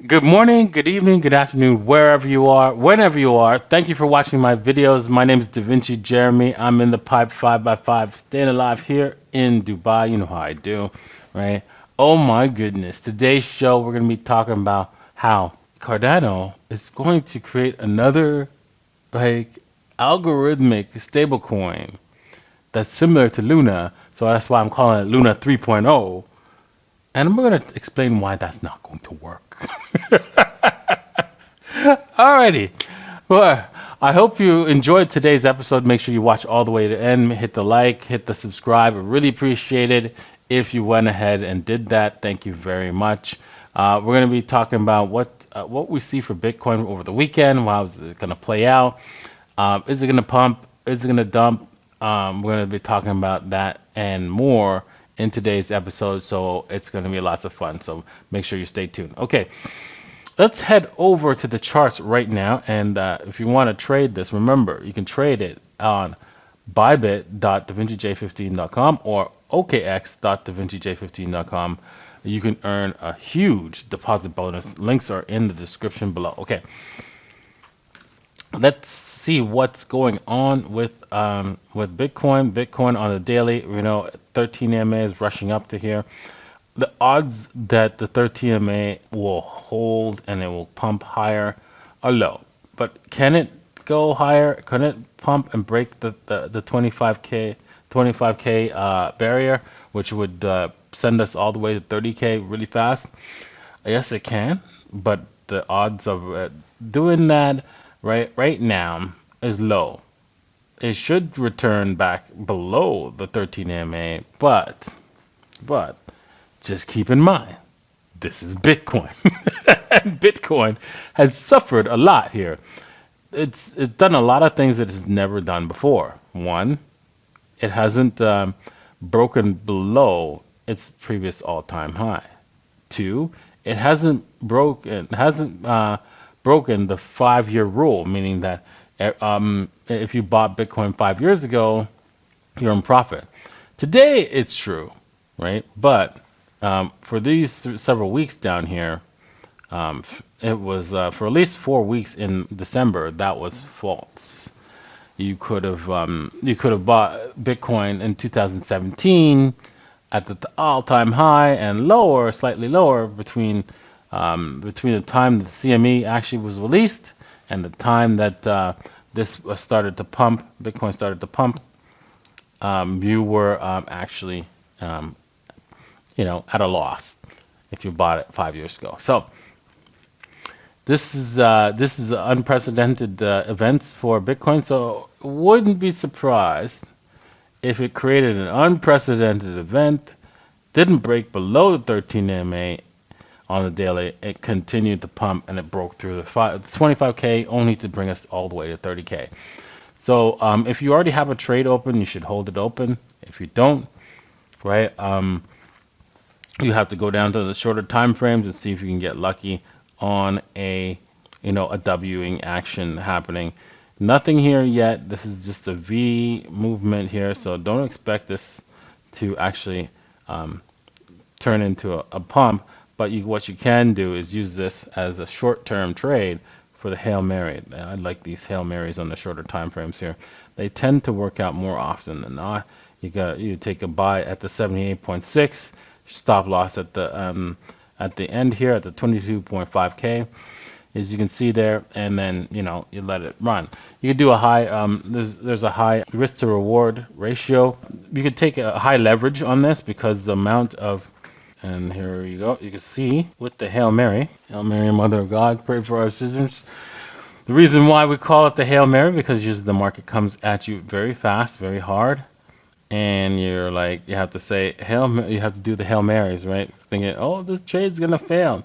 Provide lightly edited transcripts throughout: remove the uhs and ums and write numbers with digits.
Good morning, good evening, good afternoon, wherever you are, whenever you are. Thank you for watching my videos. My name is Da Vinci Jeremy. I'm in the pipe 5x5, staying alive here in Dubai. You know how I do, right? Oh my goodness. Today's show, we're going to be talking about how Cardano is going to create another like algorithmic stablecoin that's similar to Luna. So that's why I'm calling it Luna 3.0. And I'm going to explain why that's not going to work. Alrighty. Well, I hope you enjoyed today's episode. Make sure you watch all the way to the end. Hit the like, hit the subscribe. I really appreciate it if you went ahead and did that. Thank you very much. We're going to be talking about what we see for Bitcoin over the weekend. How is it going to play out? Is it going to pump? Is it going to dump? We're going to be talking about that and more in today's episode. So it's going to be lots of fun. So make sure you stay tuned. Okay. Let's head over to the charts right now. And if you want to trade this, remember, you can trade it on bybit.davincij15.com or okx.davincij15.com. You can earn a huge deposit bonus. Links are in the description below. Okay. Let's see what's going on with Bitcoin. Bitcoin on the daily, 13 EMA is rushing up to here. The odds that the 13 EMA will hold and it will pump higher are low. But can it go higher? Can it pump and break the 25k barrier, which would send us all the way to 30k really fast? Yes, it can, but the odds of doing that right now is low. It should return back below the 13 EMA, but just keep in mind, this is Bitcoin. And Bitcoin has suffered a lot here. It's done a lot of things that it's never done before. One, it hasn't broken below its previous all-time high. Two, it hasn't broken the 5-year rule, meaning that if you bought Bitcoin 5 years ago, you're in profit. Today it's true, right? But for these several weeks down here, it was for at least 4 weeks in December. That was false. You could have bought Bitcoin in 2017 at the all-time high and lower, slightly lower between the time that the CME actually was released and the time that this started to pump. Bitcoin started to pump. You were actually at a loss if you bought it 5 years ago. So this is unprecedented events for Bitcoin. So wouldn't be surprised if it created an unprecedented event, didn't break below the 13 MA on the daily. It continued to pump and it broke through the 25k only to bring us all the way to 30k. So if you already have a trade open, you should hold it open. If you don't, right? You have to go down to the shorter time frames and see if you can get lucky on a Wing action happening. Nothing here yet. This is just a V movement here, so don't expect this to actually turn into a pump. But what you can do is use this as a short-term trade for the Hail Mary. I like these Hail Marys on the shorter time frames here. They tend to work out more often than not. You take a buy at the 78.6. Stop loss at the end here at the 22.5k, as you can see there, and then you let it run. You could do a high there's a high risk to reward ratio. You could take a high leverage on this because the amount of, and here you go, you can see with the Hail Mary, Mother of God, pray for our sisters. The reason why we call it the Hail Mary, because usually the market comes at you very fast, very hard, and you're like, you have to say you have to do the Hail Marys, right? Thinking, oh, this trade's gonna fail.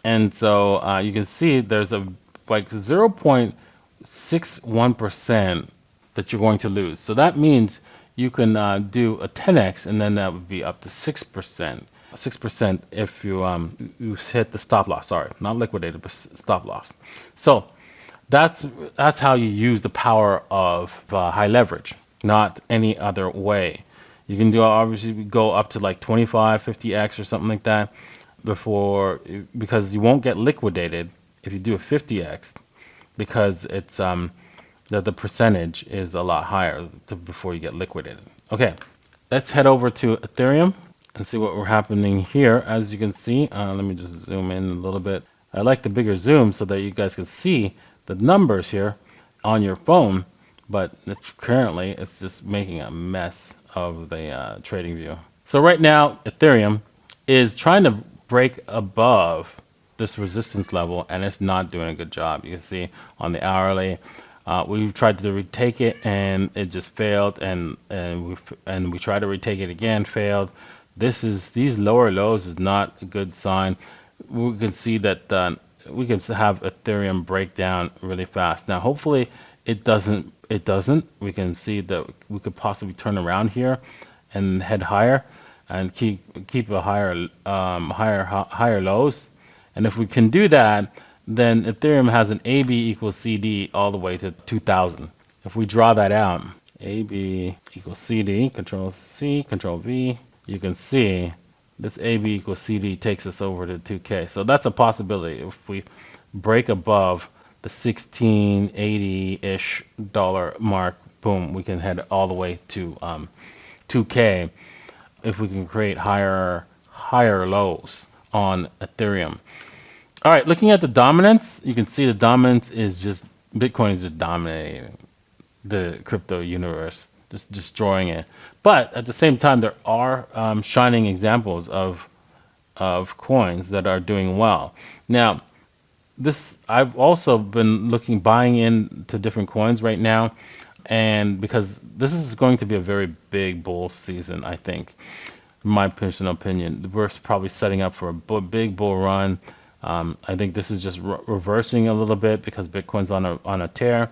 And so you can see there's a like 0.61% that you're going to lose. So that means you can do a 10x, and then that would be up to 6%. 6% if you hit the stop loss. Sorry, not liquidated, but stop loss. So that's how you use the power of high leverage, not any other way. You can do obviously go up to like 25, 50x or something like that. before, because you won't get liquidated if you do a 50x, because it's the percentage is a lot higher before you get liquidated. Okay, let's head over to Ethereum and see what we're happening here. As you can see, let me just zoom in a little bit. I like the bigger zoom so that you guys can see the numbers here on your phone, but currently it's just making a mess of the trading view. So right now, Ethereum is trying to break above this resistance level, and it's not doing a good job. You can see on the hourly, we tried to retake it and it just failed, and we tried to retake it again, failed. These lower lows is not a good sign. We can see that we can have Ethereum break down really fast. Now, hopefully, it doesn't. It doesn't. We can see that we could possibly turn around here and head higher and keep a higher lows. And if we can do that, then Ethereum has an AB equals CD all the way to 2000. If we draw that out, AB equals CD, Control C, Control V, you can see this AB equals CD takes us over to 2K. So that's a possibility. If we break above the 1680-ish dollar mark, boom, we can head all the way to 2K if we can create higher lows on Ethereum. All right, looking at the dominance, you can see the dominance is just Bitcoin is just dominating the crypto universe, just destroying it. But at the same time, there are shining examples of coins that are doing well. Now, I've also been buying into different coins right now, and because this is going to be a very big bull season, I think, in my personal opinion, we're probably setting up for a big bull run. I think this is just reversing a little bit because Bitcoin's on a tear.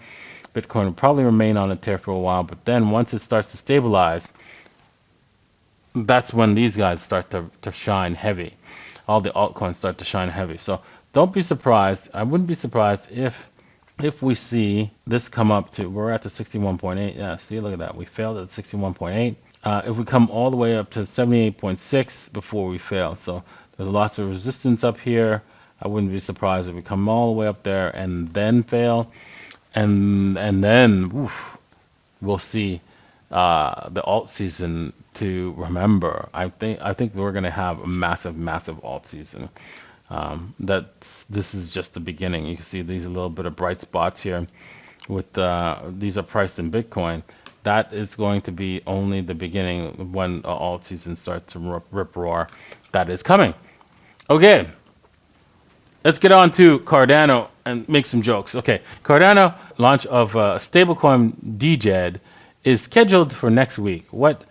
Bitcoin will probably remain on a tear for a while, but then once it starts to stabilize, that's when these guys start to shine heavy. All the altcoins start to shine heavy. So don't be surprised. I wouldn't be surprised if we see this come up to, we're at the 61.8. Yeah, see, look at that. We failed at 61.8. If we come all the way up to 78.6 before we fail. So there's lots of resistance up here. I wouldn't be surprised if we come all the way up there and then fail. And then we'll see the alt season to remember. I think we're gonna have a massive alt season. This is just the beginning. You can see these little bit of bright spots here. With these are priced in Bitcoin. That is going to be only the beginning when alt season starts to rip roar. That is coming. Okay. Let's get on to Cardano and make some jokes. Okay, Cardano launch of stablecoin DJED is scheduled for next week. What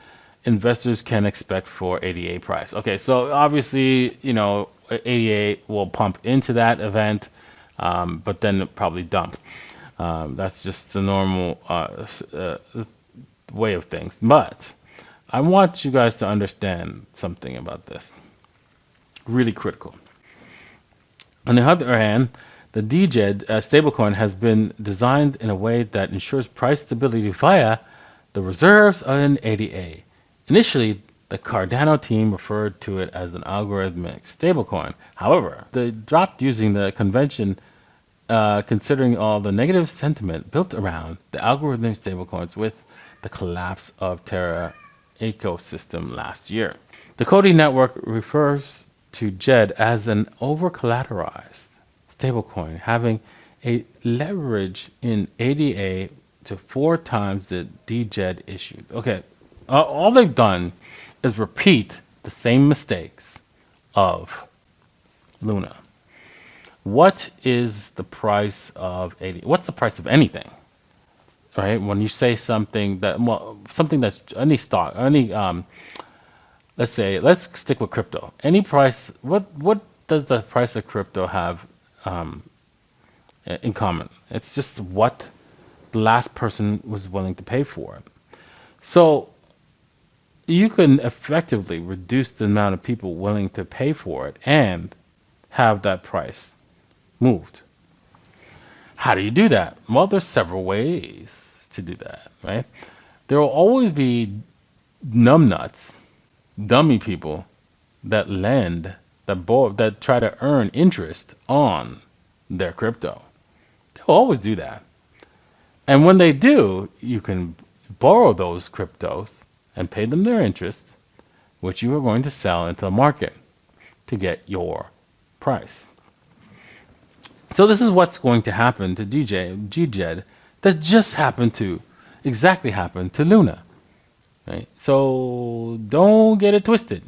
investors can expect for 88 price? Okay, so obviously, 88 will pump into that event, but then probably dump. That's just the normal way of things. But I want you guys to understand something about this. Really critical. On the other hand, the DJED stablecoin has been designed in a way that ensures price stability via the reserves in ADA. Initially, the Cardano team referred to it as an algorithmic stablecoin. However, they dropped using the convention considering all the negative sentiment built around the algorithmic stablecoins with the collapse of Terra ecosystem last year. The Cody network refers to JED as an over-collateralized stablecoin, having a leverage in ADA to 4 times the DJED issued. Okay, all they've done is repeat the same mistakes of Luna. What is the price of ADA? What's the price of anything? Right? When you say something that's any stock, let's stick with crypto. Any price, what does the price of crypto have in common? It's just what the last person was willing to pay for it. So you can effectively reduce the amount of people willing to pay for it and have that price moved. How do you do that? Well, there's several ways to do that, right? There will always be numbnuts, dummy people that lend that try to earn interest on their crypto. They'll always do that. And when they do, you can borrow those cryptos and pay them their interest, which you are going to sell into the market to get your price. So this is what's going to happen to GJED that just exactly happened to Luna. Right? So don't get it twisted.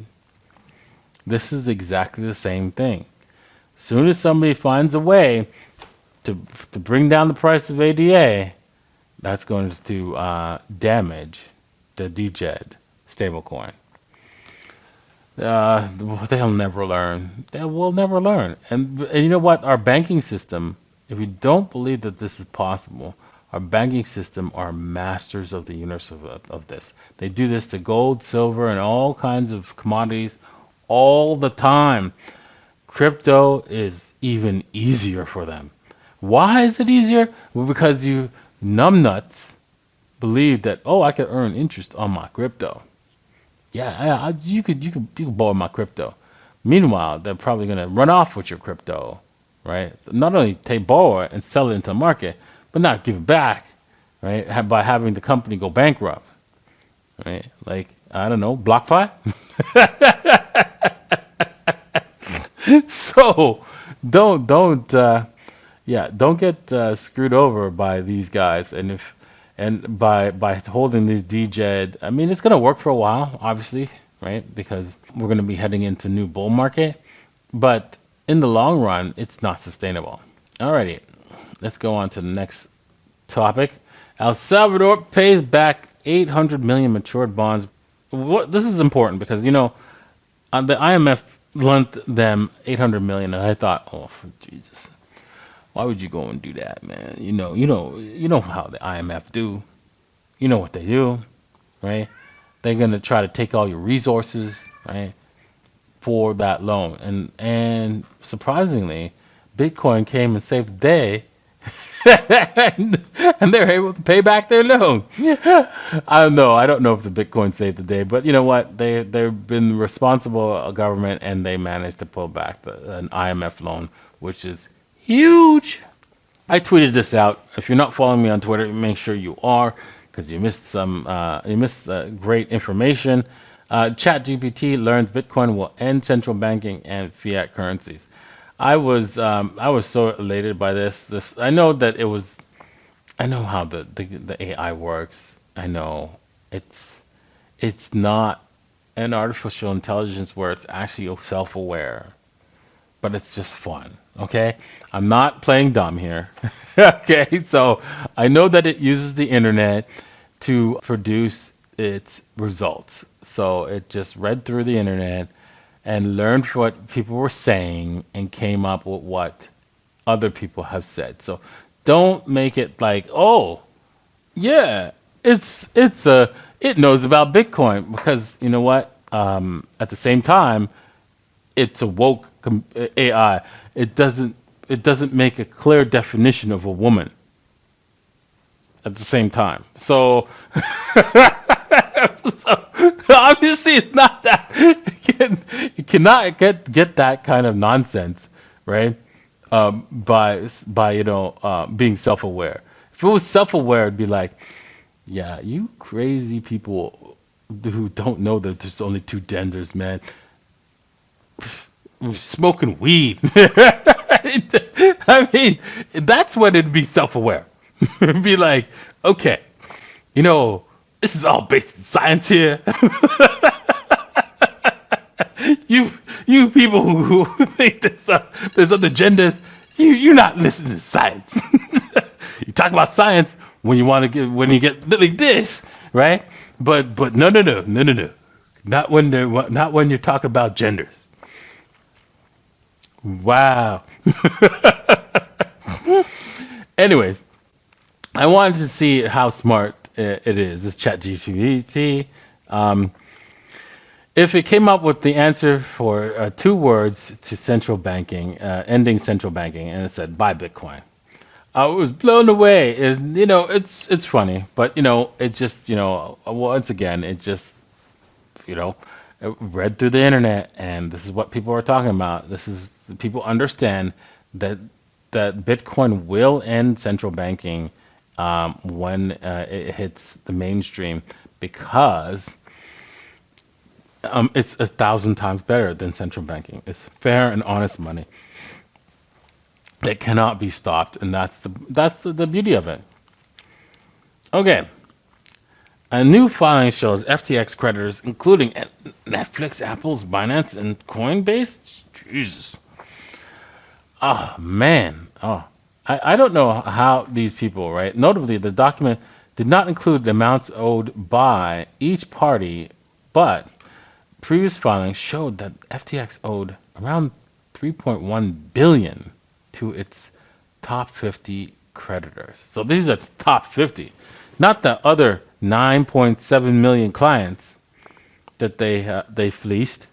This is exactly the same thing. As soon as somebody finds a way to bring down the price of ADA, that's going to damage the DJED stablecoin. They'll never learn. They will never learn. And you know what? Our banking system, if you don't believe that this is possible, our banking system are masters of the universe of this. They do this to gold, silver, and all kinds of commodities all the time. Crypto is even easier for them. Why is it easier? Well, because you numbnuts believe that, oh, I could earn interest on my crypto. Yeah, you could borrow my crypto. Meanwhile, they're probably gonna run off with your crypto, right? Not only borrow it and sell it into the market, but not give it back, right? By having the company go bankrupt, right? Like, I don't know, BlockFi. So don't get screwed over by these guys. And by holding these DJED, I mean, it's going to work for a while, obviously, right? Because we're going to be heading into new bull market. But in the long run, it's not sustainable. Alrighty, let's go on to the next topic. El Salvador pays back 800 million matured bonds. This is important because, the IMF lent them 800 million, and I thought, oh, for Jesus. Why would you go and do that, man? You know how the IMF do. You know what they do, right? They're gonna try to take all your resources, right, for that loan. And surprisingly, Bitcoin came and saved the day, and they're able to pay back their loan. I don't know. I don't know if the Bitcoin saved the day, but you know what? They've been responsible government, and they managed to pull back an IMF loan, which is huge. I tweeted this out. If you're not following me on Twitter, make sure you are, because you missed great information. ChatGPT learns Bitcoin will end central banking and fiat currencies. I was so elated by this. I know that it was. I know how the AI works. I know it's not an artificial intelligence where it's actually self-aware, but it's just fun. Okay, I'm not playing dumb here. Okay, so I know that it uses the internet to produce its results. So it just read through the internet and learned what people were saying and came up with what other people have said. So don't make it like, oh, yeah, it knows about Bitcoin, because you know what? At the same time, it's a woke AI. It doesn't make a clear definition of a woman at the same time. So, so obviously it's not that. You cannot get that kind of nonsense, right? By being self-aware. If it was self-aware, it'd be like, yeah, you crazy people who don't know that there's only two genders, man. Smoking weed. I mean, that's when it'd be self-aware. It'd be like, okay, this is all based in science here. You people who think there's other genders, you're not listening to science. You talk about science when you get like this, right? But no. Not when you're talking about genders. Wow. Anyways, I wanted to see how smart it is, this ChatGPT. If it came up with the answer for 2 words to central banking, ending central banking, and it said buy Bitcoin, I was blown away. It's funny, but it just once again it just read through the internet, and this is what people are talking about. This is people understand that Bitcoin will end central banking when it hits the mainstream because it's 1,000 times better than central banking. It's fair and honest money. It cannot be stopped, and that's the beauty of it. Okay. A new filing shows FTX creditors, including Netflix, Apple's, Binance, and Coinbase. Jesus. Oh, man. Oh, I don't know how these people, right? Notably, the document did not include the amounts owed by each party, but previous filings showed that FTX owed around 3.1 billion to its top 50 creditors. So these are top 50, not the other 9.7 million clients that they fleeced,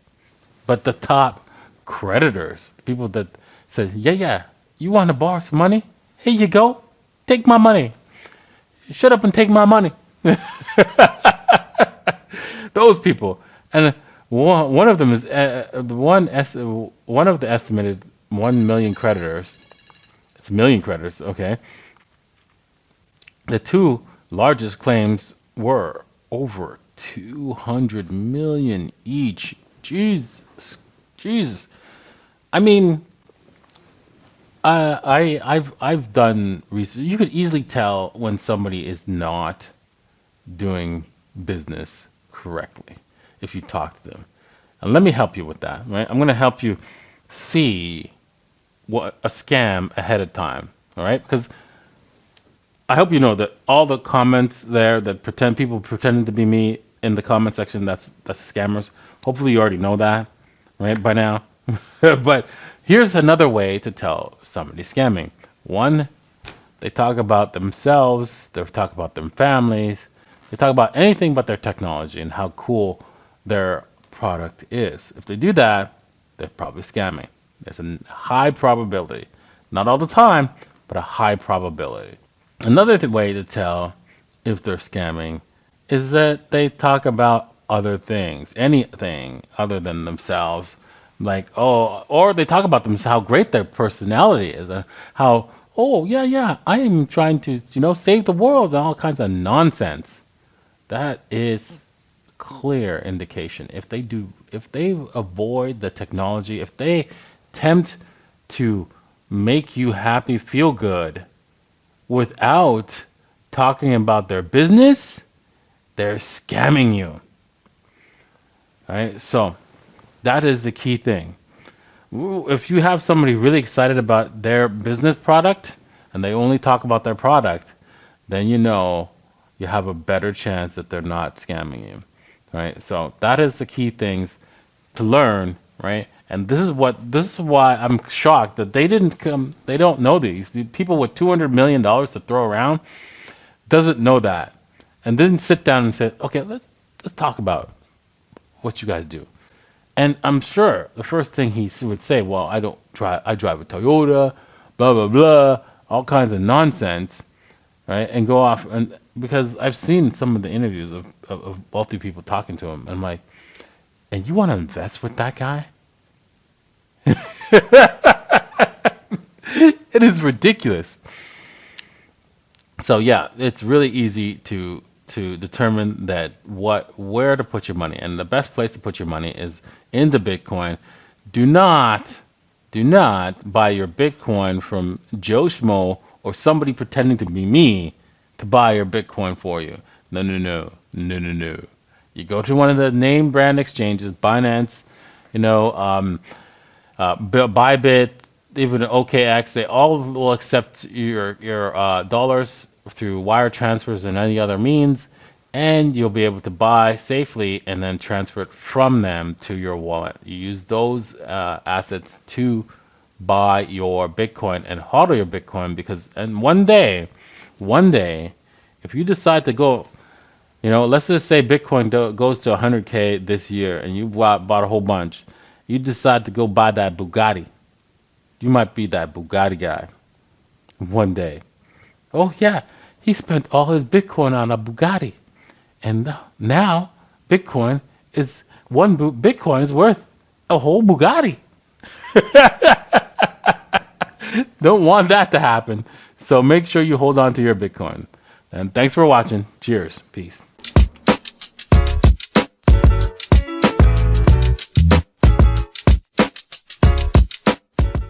but the top creditors, the people that said, yeah, you want to borrow some money? Here you go, take my money. Shut up and take my money. Those people, and one of them is one of the estimated 1 million creditors. It's a million creditors, okay. The two largest claims were over 200 million each. Jesus. I mean, I've done research. You could easily tell when somebody is not doing business correctly if you talk to them. And let me help you with that, right? I'm going to help you see what a scam ahead of time, all right? Because I hope you know that all the comments there that people pretending to be me in the comment section, that's scammers. Hopefully you already know that, right, by now. But here's another way to tell somebody's scamming. One, they talk about themselves, they talk about their families, they talk about anything but their technology and how cool their product is. If they do that, they're probably scamming. There's a high probability. Not all the time, but a high probability. Another way to tell if they're scamming is that they talk about other things, anything other than themselves, like or they talk about themselves, how great their personality is, and how yeah, I am trying to save the world and all kinds of nonsense. That is clear indication. If they avoid the technology, if they attempt to make you happy, feel good, without talking about their business, they're scamming you. All right? So that is the key thing. If you have somebody really excited about their business product and they only talk about their product, then you have a better chance that they're not scamming you. Right? So that is the key things to learn, right? And this is why I'm shocked that they don't know these. The people with $200 million to throw around doesn't know that. And didn't sit down and say, okay, let's talk about what you guys do. And I'm sure the first thing he would say, well, I drive a Toyota, blah, blah, blah, all kinds of nonsense, right? And go off. And because I've seen some of the interviews of wealthy people talking to him. And I'm like, and you want to invest with that guy? It is ridiculous. So yeah, it's really easy to determine where to put your money, and the best place to put your money is into Bitcoin. Do not buy your Bitcoin from Joe Schmo or somebody pretending to be me to buy your Bitcoin for you. No. You go to one of the name brand exchanges, Binance, Bybit, even OKX. They all will accept your dollars through wire transfers and any other means, and you'll be able to buy safely and then transfer it from them to your wallet. You use those assets to buy your Bitcoin and hodl your Bitcoin and one day, if you decide to go, let's just say Bitcoin goes to 100K this year and you bought a whole bunch. You decide to go buy that Bugatti. You might be that Bugatti guy one day. Oh yeah, he spent all his Bitcoin on a Bugatti. And now Bitcoin is one Bitcoin is worth a whole Bugatti. Don't want that to happen. So make sure you hold on to your Bitcoin. And thanks for watching. Cheers. Peace.